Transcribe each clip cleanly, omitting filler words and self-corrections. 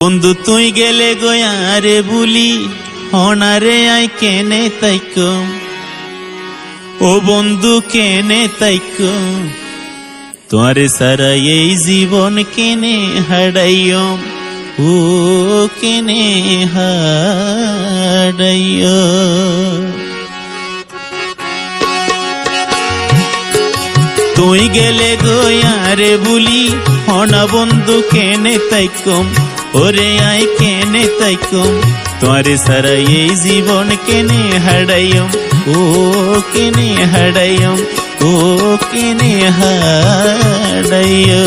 বন্ধু তুই গেলে গোয়ারে বুলি হনারে আই কেনে তাইক ও বন্ধু কেনে তাইক তোরে সারা এই জীবন কেনে হারাইও ও কেনে হারাইও তুই গেলে গোয়ারে বুলি হনা বন্ধু কেনে তাইকম ওরে আই কেনে তাইকম তোরে সারা এই জীবন কেনে হারাইম ও কেনে হারাইম ও কেনে হারাইও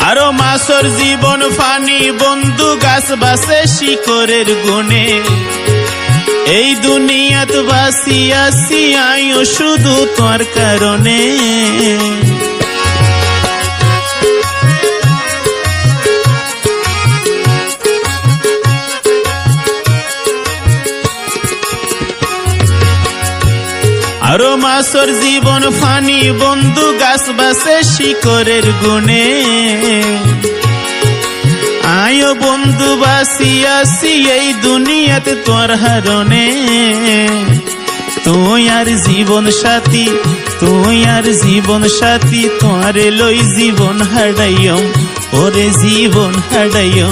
আরো মাসর জীবন ফানি বন্ধু গাছ বাসে শিকরের গুণে এই দুনিয়াত বাসি আসি আইও শুধু তোর কারণে আরো মাসর জীবন ফানি বন্ধু গাছ বাসে শিকরের গুণে আয়ো বন্ধু বাসি আসি এই দুনিয়াতে তোর হারণে তুই আর জীবন সাথী তোরে লই জীবন হারাইও ওরে জীবন হারাইও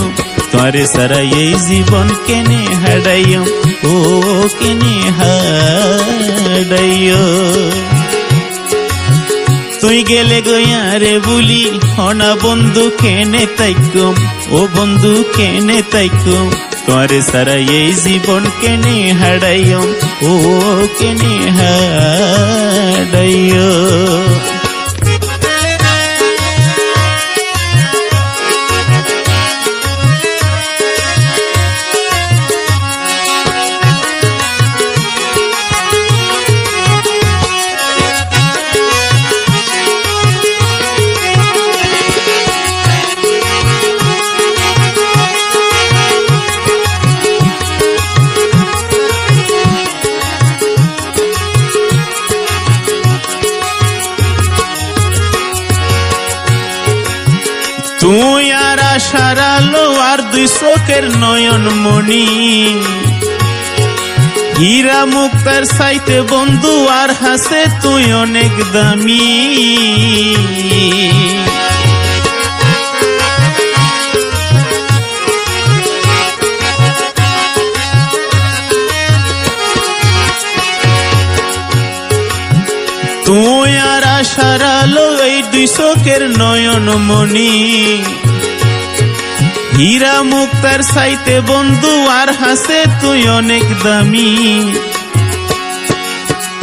তোরে সারা এই জীবন কেনে হারাইও ও কেনে হারাইও তুই গেলে গোয়ারে বুলি হনা বন্ধু কেনে তাইকম ও বন্ধু কেনে তাইকম তোরে সারা এই জীবন কেনে হারাইও ও কেনে হারাইও তুই আর আশার আলো আর দুই চোখের নয়ন মণি হীরা মুক্তার সাইতে বন্ধু আর হাসে তুই অনেক দামি তুই আর আশার আলো এই দুই চোখের নয়ন মণি হীরা মুক্তার সাইতে বন্ধু আর হাসে তুই অনেক দামি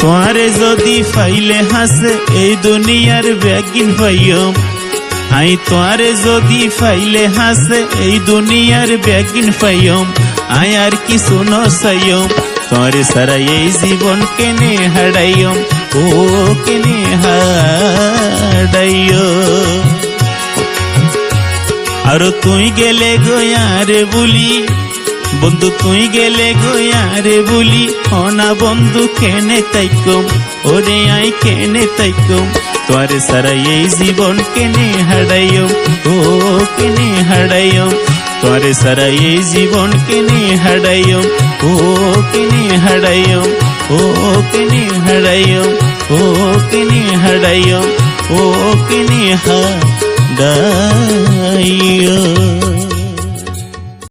তোরে যদি ফাইলে হাসে এই দুনিয়ার ব্যাগিন পাইও আই তোরে যদি ফাইলে হাসে এই দুনিয়ার ব্যাগিন পাইও আই আর কিছু নসাইও তোরে সারা এই জীবন কেনে হারাইও ও কেনে হারাইও আরো তুই গেলে গোয়ারে বুলি বন্ধু তুই গেলে গোয়ারে বুলি হনা বন্ধু কেনে তাইকম ওরে আই কেনে তাইকম তোরে সারা এই জীবন কেনে হারাইও ও কেনে হারাইও তোরে সারা এই জীবন কেনে হারাইও ও কেনে হারাইও ও কেনে হারাইও ও কেনে হারাইও ও কেনে হারাইও